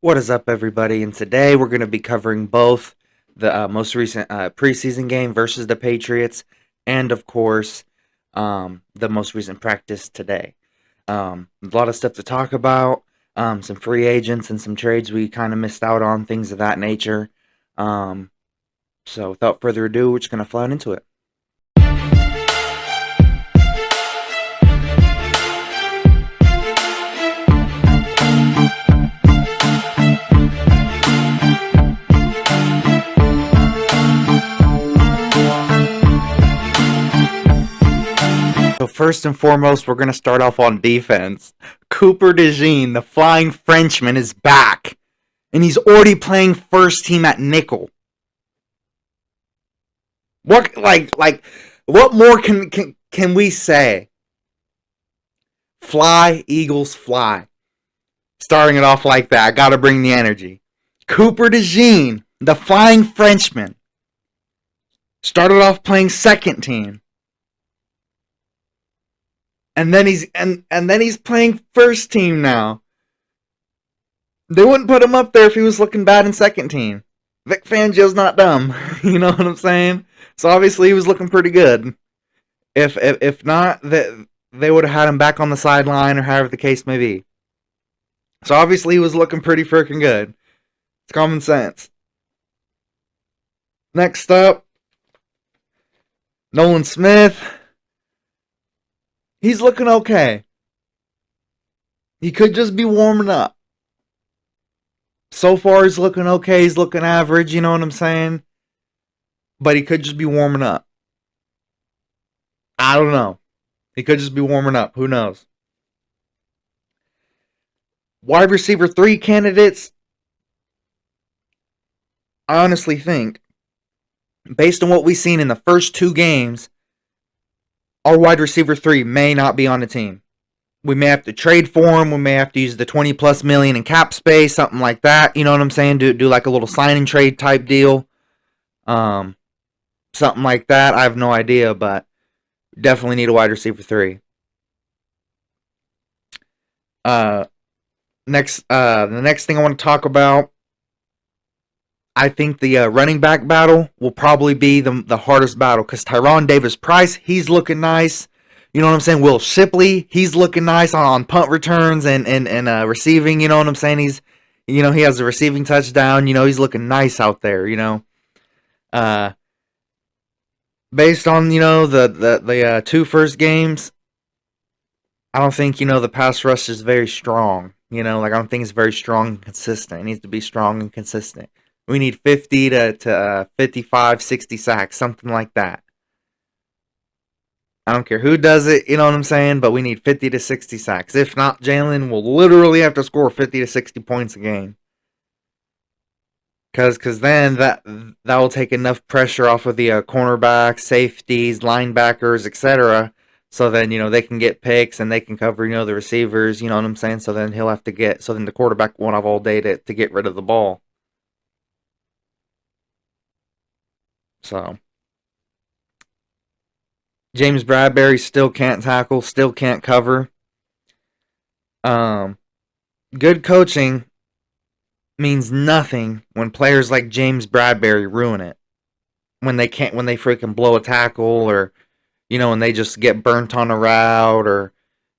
What is up, everybody? And today we're going to be covering both the most recent preseason game versus the Patriots, and of course, the most recent practice today. A lot of stuff to talk about, some free agents and some trades we kind of missed out on, things of that nature. Um, so, without further ado, we're just going to fly into it. So first and foremost, we're going to start off on defense. Cooper DeJean, the flying Frenchman, is back. And he's already playing first team at nickel. What more can we say? Fly, Eagles, fly. Starting it off like that. I gotta bring the energy. Cooper DeJean, the flying Frenchman, started off playing second team. And then he's playing first team now. They wouldn't put him up there if he was looking bad in second team. Vic Fangio's not dumb. You know what I'm saying? So obviously he was looking pretty good. If not, they would have had him back on the sideline or however the case may be. So obviously he was looking pretty freaking good. It's common sense. Next up, Nolan Smith. He's looking okay. He could just be warming up. So far, he's looking okay. He's looking average, you know what I'm saying? But he could just be warming up. I don't know. He could just be warming up. Who knows? Wide receiver 3 candidates. I honestly think, based on what we've seen in the first 2 games, our wide receiver 3 may not be on the team. We may have to trade for him. We may have to use the 20 plus million in cap space, something like that. You know what I'm saying? Do like a little sign and trade type deal. Something like that. I have no idea, but definitely need a wide receiver 3. The next thing I want to talk about, I think the running back battle will probably be the hardest battle because Tyron Davis-Price, he's looking nice. You know what I'm saying? Will Shipley, he's looking nice on punt returns and receiving. You know what I'm saying? He has a receiving touchdown. He's looking nice out there. Based on the 2 first games, I don't think the pass rush is very strong. I don't think it's very strong and consistent. It needs to be strong and consistent. We need 50 to 55, 60 sacks, something like that. I don't care who does it, you know what I'm saying? But we need 50 to 60 sacks. If not, Jalen will literally have to score 50 to 60 points a game. Because then that will take enough pressure off of the cornerbacks, safeties, linebackers, etc. So then, they can get picks and they can cover, the receivers, you know what I'm saying? So then the quarterback won't have all day to get rid of the ball. So James Bradbury still can't tackle, still can't cover. Good coaching means nothing when players like James Bradbury ruin it. When they freaking blow a tackle, or when they just get burnt on a route, or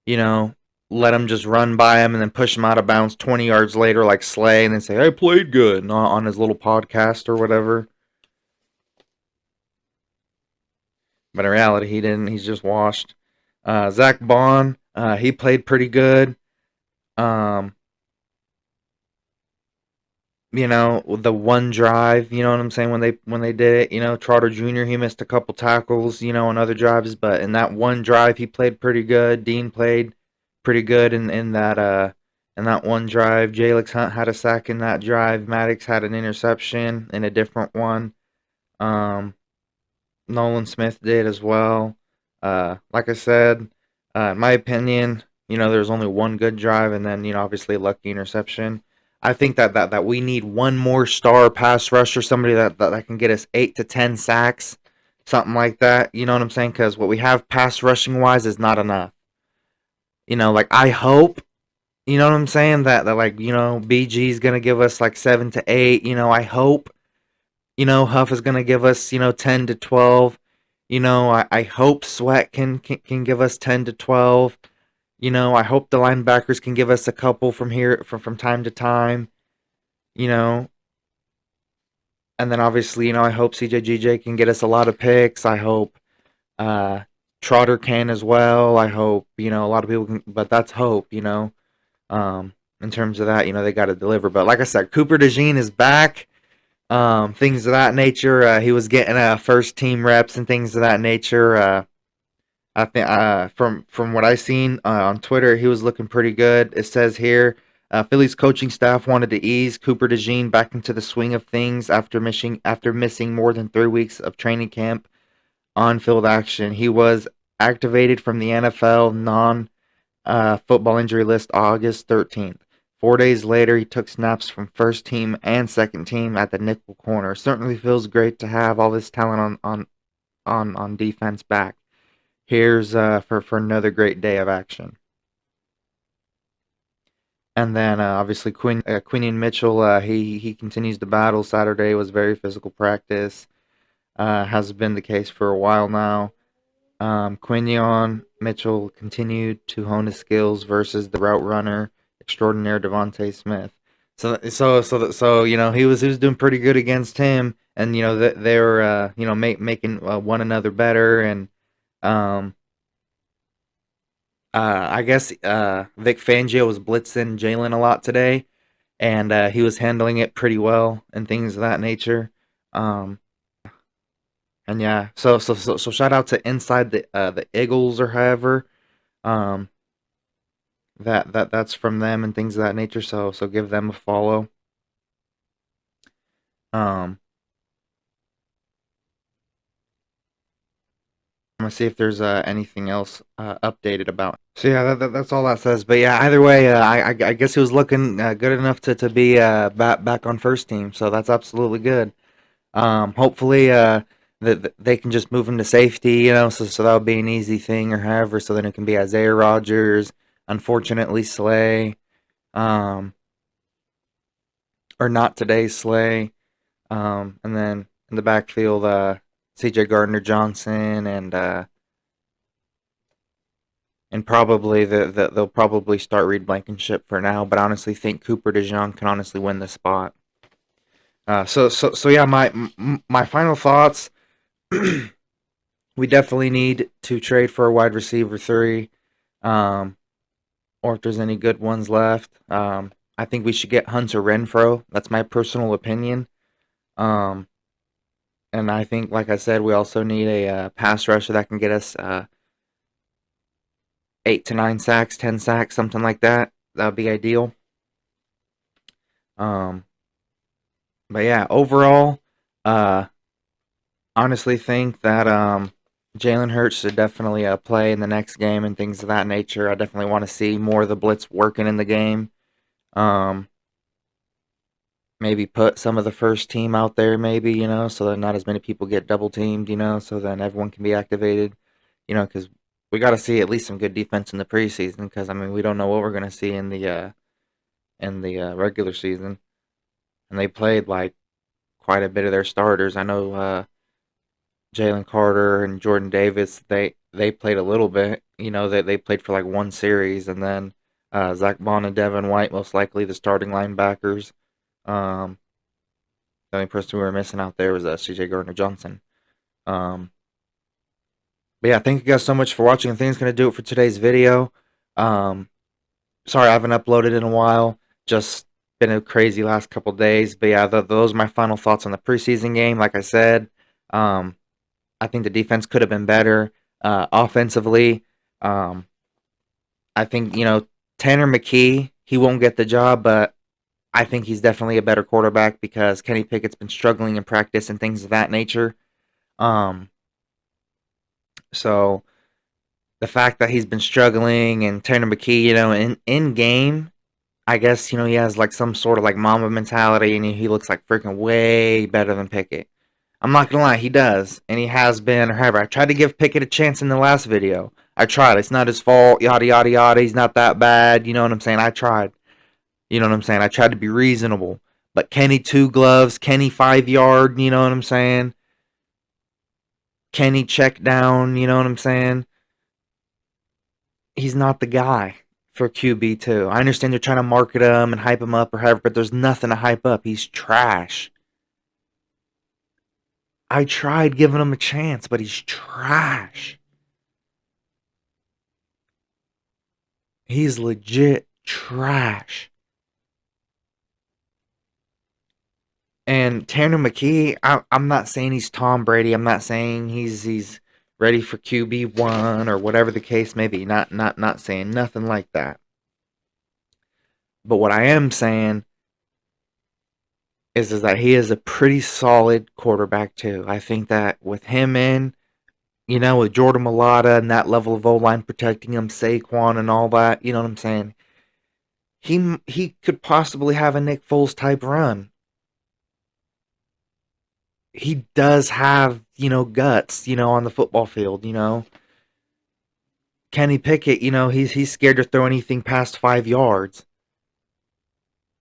let them just run by him and then push him out of bounds 20 yards later like Slay, and then say I played good on his little podcast or whatever. But in reality, he didn't. He's just washed. Zach Bond, he played pretty good. The one drive, you know what I'm saying, when they did it, Trotter Jr., he missed a couple tackles, on other drives, but in that one drive, he played pretty good. Dean played pretty good in that one drive. Jalix Hunt had a sack in that drive. Maddox had an interception in a different one. Nolan Smith did as well. Like I said, in my opinion, there's only one good drive, and then obviously lucky interception. I think that we need one more star pass rusher, somebody that can get us 8 to 10 sacks, something like that. You know what I'm saying? Because what we have pass rushing wise is not enough. I hope You know what I'm saying? That like, BG's gonna give us like 7 to 8. I hope, Huff is gonna give us, 10 to 12. I hope Sweat can give us 10 to 12. I hope the linebackers can give us a couple from here from time to time. You know, and then obviously, I hope CJGJ can get us a lot of picks. I hope uh, Trotter can as well. I hope, a lot of people can, but that's hope. In terms of that, they got to deliver. But like I said, Cooper DeJean is back. Things of that nature. He was getting first team reps and things of that nature. I think from what I seen on Twitter, he was looking pretty good. It says here, Philly's coaching staff wanted to ease Cooper DeJean back into the swing of things after missing more than 3 weeks of training camp on field action. He was activated from the NFL non football injury list August 13th. 4 days later, he took snaps from first team and second team at the nickel corner. Certainly feels great to have all this talent on defense back. Here's for another great day of action. And then obviously Quinion Mitchell, he continues to battle. Saturday was very physical practice. Has been the case for a while now. Quinion Mitchell continued to hone his skills versus the route runner extraordinaire Devontae Smith. So he was doing pretty good against him, and they were making one another better, and um, I guess Vic Fangio was blitzing Jalen a lot today, and he was handling it pretty well and things of that nature. Um, and yeah, so shout out to Inside the Eagles or however. Um, that's from them and things of that nature. So give them a follow. Um, I'm gonna see if there's anything else updated about. So yeah, that's all that says. But yeah, either way, I guess he was looking good enough to be back on first team. So that's absolutely good. Hopefully, that they can just move him to safety. So that would be an easy thing, or however. So then it can be Isaiah Rogers. Unfortunately, Slay. Um, or not today, Slay. And then in the backfield, C.J. Gardner Johnson and probably they'll probably start Reed Blankenship for now. But I honestly think Cooper DeJean can honestly win the spot. So yeah, my final thoughts. We definitely need to trade for a wide receiver 3, um, or if there's any good ones left. I think we should get Hunter Renfro. That's my personal opinion. Um, and I think, like I said, we also need a pass rusher that can get us 8 to 9 sacks, 10 sacks, something like that. That would be ideal. Um, but yeah, overall, uh, honestly think that Jalen Hurts should definitely play in the next game and things of that nature. I definitely want to see more of the blitz working in the game. Um, maybe put some of the first team out there, maybe, so that not as many people get double teamed, so then everyone can be activated, because we got to see at least some good defense in the preseason. Because I mean, we don't know what we're gonna see in the regular season, and they played like quite a bit of their starters. I know Jalen Carter and Jordan Davis, they played a little bit. They played for like one series, and then Zach Bond and Devin White, most likely the starting linebackers. Um, the only person we were missing out there was C.J. Gardner Johnson. Um, but yeah, thank you guys so much for watching. I think it's gonna do it for today's video. Um, Sorry I haven't uploaded in a while. Just been a crazy last couple days. But yeah, those are my final thoughts on the preseason game. Like I said, um, I think the defense could have been better. Offensively, um, I think Tanner McKee, he won't get the job, but I think he's definitely a better quarterback because Kenny Pickett's been struggling in practice and things of that nature. Um, so the fact that he's been struggling and Tanner McKee, in game, I guess he has like some sort of like Mamba mentality, and he looks like freaking way better than Pickett. I'm not gonna lie, he does, and he has been, or however. I tried to give Pickett a chance in the last video. I tried. It's not his fault. Yada yada yada. He's not that bad. You know what I'm saying? I tried. You know what I'm saying? I tried to be reasonable. But Kenny 2 gloves, Kenny 5 yard. You know what I'm saying? Kenny check down. You know what I'm saying? He's not the guy for QB2. I understand they're trying to market him and hype him up or however, but there's nothing to hype up. He's trash. I tried giving him a chance, but he's trash. He's legit trash. And Tanner McKee, I'm not saying he's Tom Brady. I'm not saying he's ready for QB1 or whatever the case may be. Not saying nothing like that. But what I am saying is that he is a pretty solid quarterback too. I think that with him in, with Jordan Mailata and that level of O-line protecting him, Saquon and all that, you know what I'm saying? He could possibly have a Nick Foles type run. He does have, guts, on the football field. Kenny Pickett, he's scared to throw anything past 5 yards.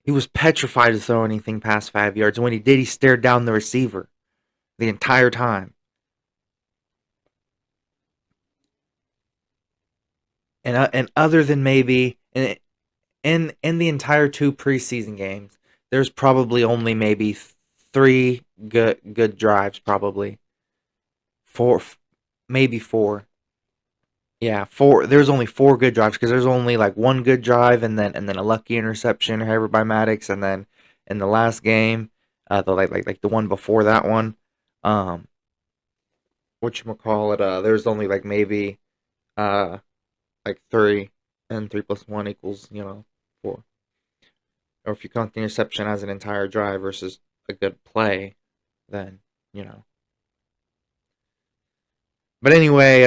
He was petrified to throw anything past 5 yards. And when he did, he stared down the receiver the entire time. And other than maybe in the entire 2 preseason games, there's probably only maybe 3 good drives, probably 4, maybe 4. Yeah, 4. There's only 4 good drives because there's only like 1 good drive and then a lucky interception, or however by Maddox, and then in the last game, the like the one before that one, um, whatchamacallit, there's only like maybe uh like 3, and 3 plus 1 equals 4. Or if you count the interception as an entire drive versus a good play, then you know. But anyway,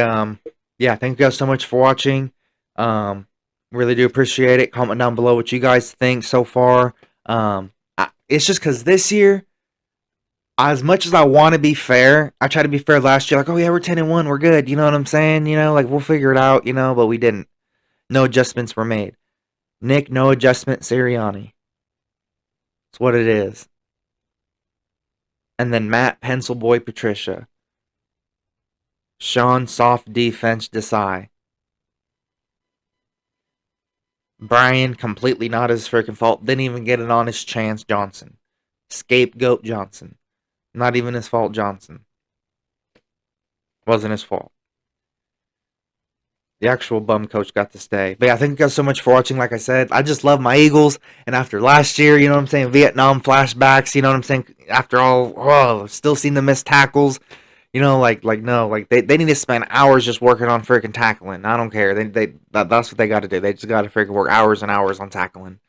yeah, thank you guys so much for watching. Um, really do appreciate it. Comment down below what you guys think so far. It's just because this year, as much as I want to be fair, I tried to be fair last year. Like, oh yeah, we're 10-1, we're good. You know what I'm saying? Like we'll figure it out. But we didn't. No adjustments were made. Nick, no adjustment. Sirianni. That's what it is. And then Matt, Pencil Boy, Patricia. Sean, soft defense, Desai. Brian, completely not his freaking fault. Didn't even get an honest chance, Johnson. Scapegoat Johnson. Not even his fault, Johnson. Wasn't his fault. The actual bum coach got to stay. But yeah, thank you guys so much for watching. Like I said, I just love my Eagles. And after last year, you know what I'm saying? Vietnam flashbacks, you know what I'm saying? After all, still seeing the missed tackles. No, they need to spend hours just working on freaking tackling. I don't care. That's what they got to do. They just got to freaking work hours and hours on tackling.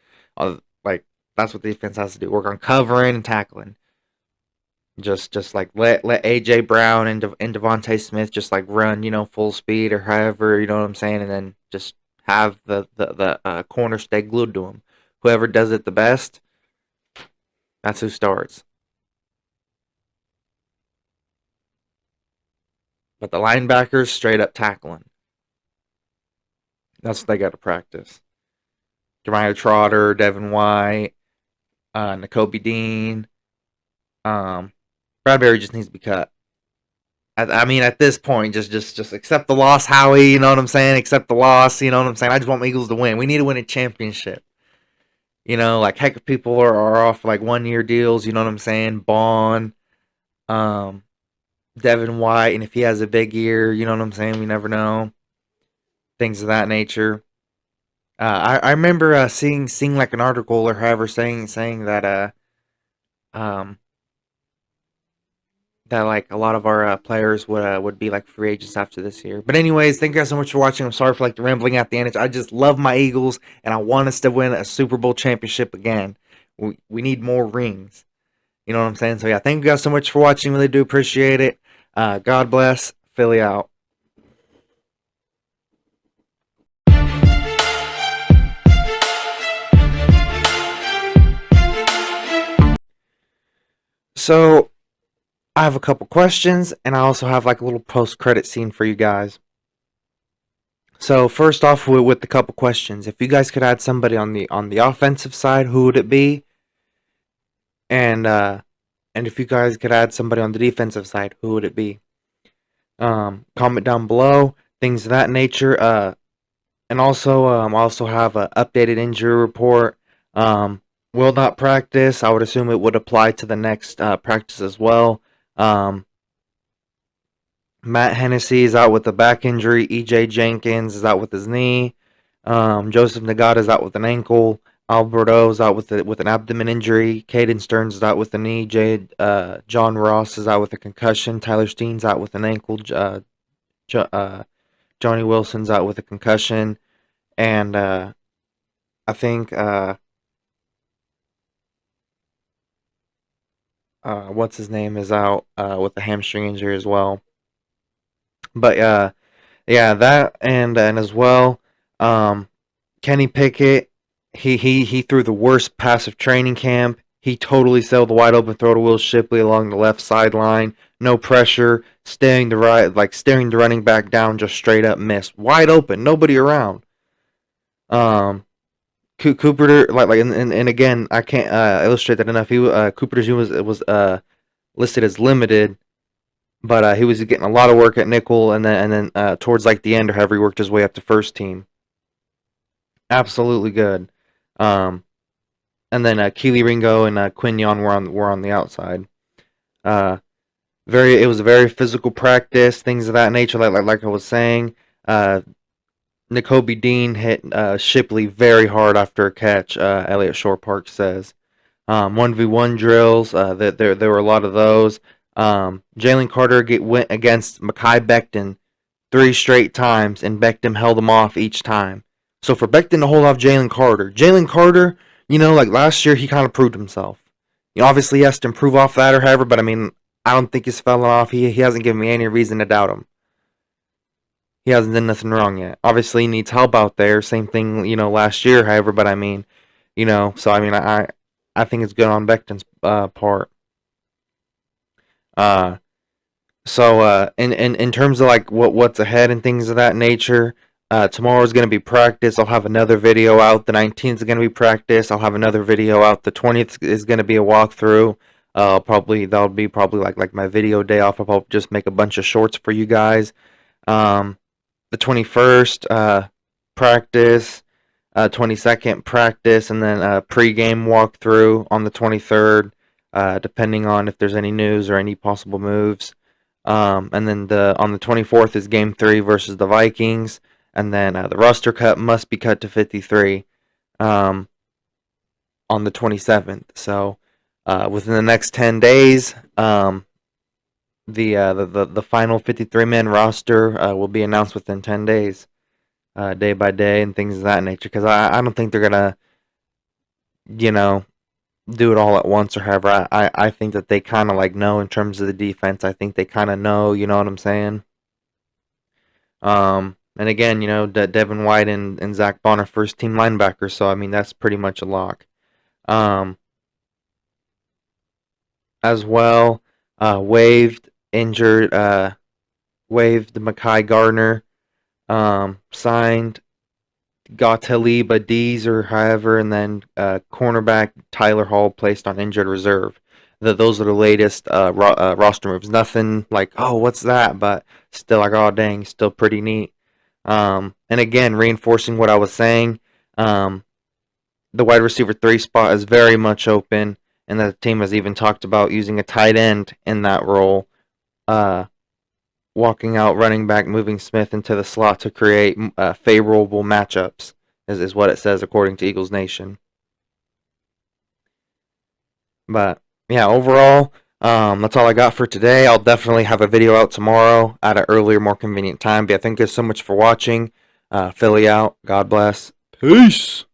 Like that's what the defense has to do. Work on covering and tackling. Just like let AJ Brown and Devontae Smith just like run, full speed or however, you know what I'm saying, and then just have the corner stay glued to them. Whoever does it the best, that's who starts. But the linebackers straight up tackling. That's what they got to practice. Jeremiah Trotter, Devin White, N'Kobe Dean. Bradbury just needs to be cut. I mean, at this point, just accept the loss, Howie. You know what I'm saying? Accept the loss. You know what I'm saying? I just want my Eagles to win. We need to win a championship. Like heck, if people are off like 1 year deals. You know what I'm saying? Bond, Devin White, and if he has a big year, you know what I'm saying? We never know. Things of that nature. I remember seeing like an article or however saying that that like a lot of our players would be like free agents after this year. But anyways, thank you guys so much for watching. I'm sorry for like the rambling at the end. I just love my Eagles and I want us to win a Super Bowl championship again. We need more rings. You know what I'm saying? So yeah, thank you guys so much for watching. Really do appreciate it. God bless. Philly out. So I have a couple questions, and I also have like a little post-credit scene for you guys. So first off, with the couple questions, if you guys could add somebody on the offensive side, who would it be? And if you guys could add somebody on the defensive side, who would it be? Comment down below, things of that nature. And also have an updated injury report. Will not practice. I would assume it would apply to the next practice as well. Matt Hennessy is out with a back injury. EJ Jenkins is out with his knee. Joseph Nagata is out with an ankle. Alberto is out with an abdomen injury. Caden Stearns is out with a knee. John Ross is out with a concussion. Tyler Steen's out with an ankle. Johnny Wilson's out with a concussion. And I think what's his name is out with a hamstring injury as well. But yeah, that and as well, Kenny Pickett, he threw the worst pass of training camp. He totally sailed the wide open throw to Will Shipley along the left sideline. No pressure, staring the running back down, just straight up missed. Wide open, nobody around. Cooper, and again, I can't illustrate that enough. Cooper was listed as limited, but he was getting a lot of work at nickel, and then towards like the end, or however he worked his way up to first team. Absolutely good. And then Keely Ringo and Quinion were on the outside. It was a very physical practice, things of that nature. Like I was saying, N'Kobe Dean hit Shipley very hard after a catch. Elliot Shore Park says 1v1 drills. There were a lot of those. Jalen Carter went against Mekhi Becton 3 straight times, and Becton held him off each time. So for Becton to hold off Jalen Carter, like last year, he kind of proved himself. Obviously he has to improve off that or however, but I mean, I don't think he's fallen off. He hasn't given me any reason to doubt him. He hasn't done nothing wrong yet. Obviously, he needs help out there. Same thing, last year, however, but I mean, so I mean, I think it's good on Becton's part. Uh, in terms of like what's ahead and things of that nature, tomorrow is going to be practice. I'll have another video out. The 19th is going to be practice. I'll have another video out. The 20th is going to be a walkthrough. That'll be probably like my video day off. I'll probably just make a bunch of shorts for you guys. The 21st practice, 22nd practice, and then a pre-game walkthrough on the 23rd, depending on if there's any news or any possible moves. And then on the 24th is Game 3 versus the Vikings, and then the roster cut must be cut to 53 on the 27th. So within the next 10 days, the final 53-man roster will be announced within 10 days, day by day, and things of that nature. Because I don't think they're gonna, do it all at once or however. I think that they kind of like know in terms of the defense. I think they kind of know. You know what I'm saying? And again, Devin White and Zach Bonner first team linebackers. So I mean that's pretty much a lock. As well, waived, injured, waived Mekhi Gardner, signed Gottlieb Adiz or however, and then cornerback Tyler Hall placed on injured reserve. Those are the latest roster moves. Nothing like, oh, what's that? But still, like, oh, dang, still pretty neat. And again, reinforcing what I was saying, the wide receiver 3 spot is very much open, and the team has even talked about using a tight end in that role, walking out running back, moving Smith into the slot to create favorable matchups, is what it says according to Eagles Nation. But yeah, overall, that's all I got for today. I'll definitely have a video out tomorrow at an earlier, more convenient time. But yeah, thank you so much for watching. Philly out. God bless. Peace.